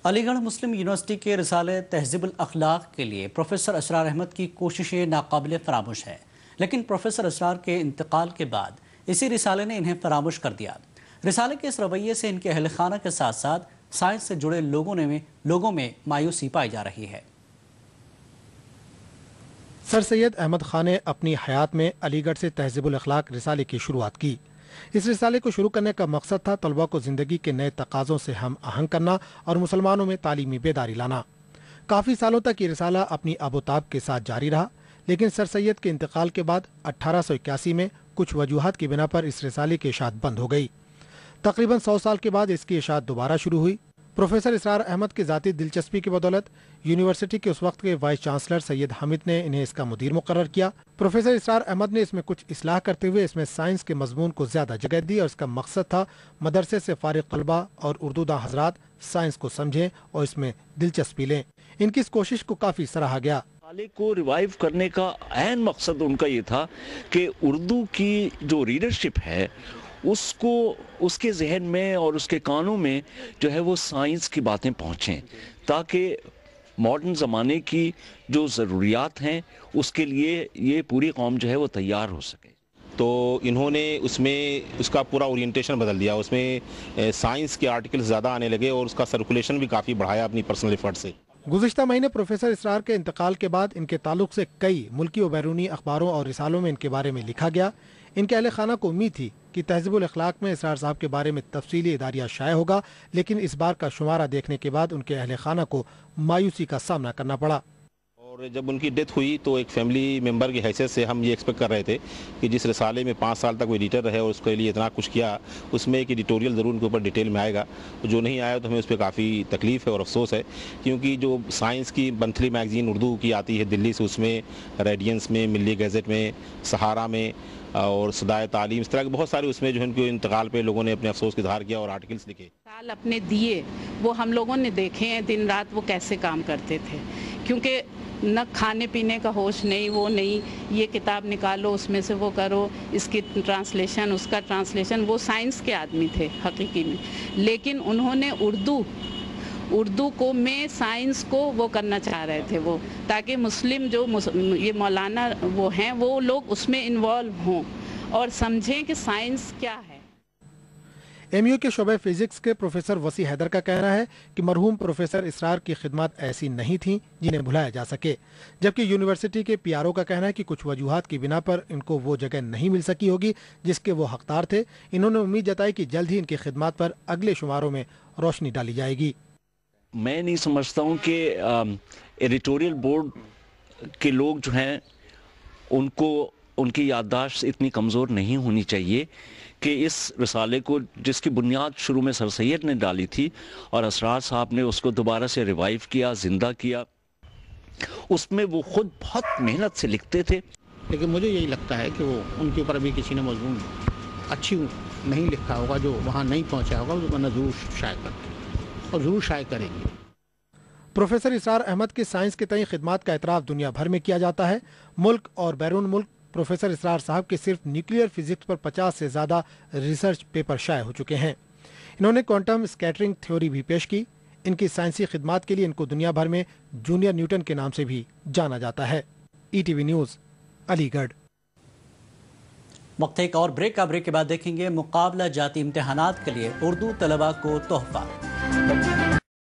علی گڑھ مسلم یونیورسٹی کے رسالے تہذیب الاخلاق کے لیے پروفیسر اسرار احمد کی کوششیں ناقابل فراموش ہیں، لیکن پروفیسر اسرار کے انتقال کے بعد اسی رسالے نے انہیں فراموش کر دیا۔ رسالے کے اس رویے سے ان کے اہل خانہ کے ساتھ ساتھ سائنس سے جڑے لوگوں میں مایوسی پائی جا رہی ہے۔ سر سید احمد خان نے اپنی حیات میں علی گڑھ سے تہذیب الاخلاق رسالے کی شروعات کی۔ اس رسالے کو شروع کرنے کا مقصد تھا طلباء کو زندگی کے نئے تقاضوں سے ہم آہنگ کرنا اور مسلمانوں میں تعلیمی بیداری لانا۔ کافی سالوں تک یہ رسالہ اپنی آب و تاب کے ساتھ جاری رہا، لیکن سر سید کے انتقال کے بعد 1881 میں کچھ وجوہات کی بنا پر اس رسالے کی اشاعت بند ہو گئی۔ تقریباً 100 سال کے بعد اس کی اشاعت دوبارہ شروع ہوئی۔ پروفیسر اسرار احمد کی ذاتی دلچسپی کی بدولت یونیورسٹی کے اس وقت کے وائس چانسلر سید حامد نے انہیں اس کا مدیر مقرر کیا۔ پروفیسر اسرار احمد نے اس میں کچھ اصلاح کرتے ہوئے اس میں سائنس کے مضمون کو زیادہ جگہ دی، اور اس کا مقصد تھا مدرسے سے فارغ طلباء اور اردو داں حضرات سائنس کو سمجھیں اور اس میں دلچسپی لیں۔ ان کی اس کوشش کو کافی سراہا گیا۔ رسالے کو ریوائیو کرنے کا عین مقصد ان کا یہ تھا کہ اردو کی جو ریڈرشپ ہے اس کو اس کے ذہن میں اور اس کے کانوں میں جو ہے وہ سائنس کی باتیں پہنچیں، تاکہ ماڈرن زمانے کی جو ضروریات ہیں اس کے لیے یہ پوری قوم جو ہے وہ تیار ہو سکے۔ تو انہوں نے اس میں اس کا پورا اورینٹیشن بدل دیا، اس میں سائنس کے آرٹیکل زیادہ آنے لگے اور اس کا سرکولیشن بھی کافی بڑھایا اپنی پرسنل ایفرٹ سے۔ گزشتہ مہینے پروفیسر اسرار کے انتقال کے بعد ان کے تعلق سے کئی ملکی و بیرونی اخباروں اور رسالوں میں ان کے بارے میں لکھا گیا۔ ان کے اہل خانہ کو امید تھی کہ تہذیب الاخلاق میں اسرار صاحب کے بارے میں تفصیلی اداریہ شائع ہوگا، لیکن اس بار کا شمارہ دیکھنے کے بعد ان کے اہل خانہ کو مایوسی کا سامنا کرنا پڑا۔ اور جب ان کی ڈیتھ ہوئی تو ایک فیملی ممبر کی حیثیت سے ہم یہ ایکسپیکٹ کر رہے تھے کہ جس رسالے میں 5 سال تک وہ ایڈیٹر رہے اور اس کے لیے اتنا کچھ کیا، اس میں ایک ایڈیٹوریل ضرور ان کے اوپر ڈیٹیل میں آئے گا۔ جو نہیں آیا تو ہمیں اس پہ کافی تکلیف ہے اور افسوس ہے، کیونکہ جو سائنس کی منتھلی میگزین اردو کی آتی ہے دلی سے، اس میں ریڈینس میں، ملی گیزٹ میں، سہارا میں اور صدائے تعلیم، اس طرح کے بہت سارے اس میں جو ان کے انتقال پہ لوگوں نے اپنے افسوس کا اظہار کیا اور آرٹیکلس لکھے۔ سال اپنے دیے وہ ہم لوگوں نے دیکھے ہیں، دن رات وہ کیسے کام کرتے تھے، کیونکہ نہ کھانے پینے کا ہوش نہیں، وہ نہیں یہ کتاب نکالو اس میں سے وہ کرو، اس کی ٹرانسلیشن اس کا ٹرانسلیشن، وہ سائنس کے آدمی تھے حقیقی میں، لیکن انہوں نے اردو کو میں سائنس کو وہ کرنا چاہ رہے تھے وہ، تاکہ مسلم جو یہ مولانا وہ ہیں وہ لوگ اس میں انوالو ہوں اور سمجھیں کہ سائنس کیا ہے۔ ایم یو کے شعبہ فزکس کے پروفیسر وسیع حیدر کا کہنا ہے کہ مرحوم پروفیسر اسرار کی خدمات ایسی نہیں تھیں جنہیں بھلایا جا سکے، جبکہ یونیورسٹی کے پی آر او کا کہنا ہے کہ کچھ وجوہات کی بنا پر ان کو وہ جگہ نہیں مل سکی ہوگی جس کے وہ حقدار تھے۔ انہوں نے امید جتائی کہ جلد ہی ان کی خدمات پر اگلے شماروں میں روشنی ڈالی جائے گی۔ میں نہیں سمجھتا ہوں کہ ایڈیٹوریل بورڈ کے لوگ جو ہیں ان کی یادداشت اتنی کمزور نہیں ہونی چاہیے کہ اس رسالے کو، جس کی بنیاد شروع میں سر سید نے ڈالی تھی اور اسرار صاحب نے اس کو دوبارہ سے ریوائیو کیا، زندہ کیا، اس میں وہ خود بہت محنت سے لکھتے تھے، لیکن مجھے یہی لگتا ہے کہ وہ ان کے اوپر ابھی کسی نے مضمون اچھی نہیں لکھا ہوگا، جو وہاں نہیں پہنچا ہوگا، ورنہ ضرور شائع کرتے اور ضرور شائع کریں گے۔ پروفیسر اسرار احمد کی سائنس کے تئیں خدمات کا اعتراف دنیا بھر میں کیا جاتا ہے۔ ملک اور بیرون ملک پروفیسر اسرار صاحب کے صرف نیوکلیئر فزکس پر 50 سے زیادہ ریسرچ پیپر شائع ہو چکے ہیں۔ انہوں نے کوانٹم اسکیٹرنگ تھیوری بھی پیش کی۔ ان کی سائنسی خدمات کے لیے ان کو دنیا بھر میں جونیئر نیوٹن کے نام سے بھی جانا جاتا ہے۔ ای ٹی وی نیوز، علی گڑھ۔ وقت ایک اور بریک کا، بریک کے بعد دیکھیں گے مقابلہ جاتی امتحانات کے لیے اردو طلباء کو تحفہ۔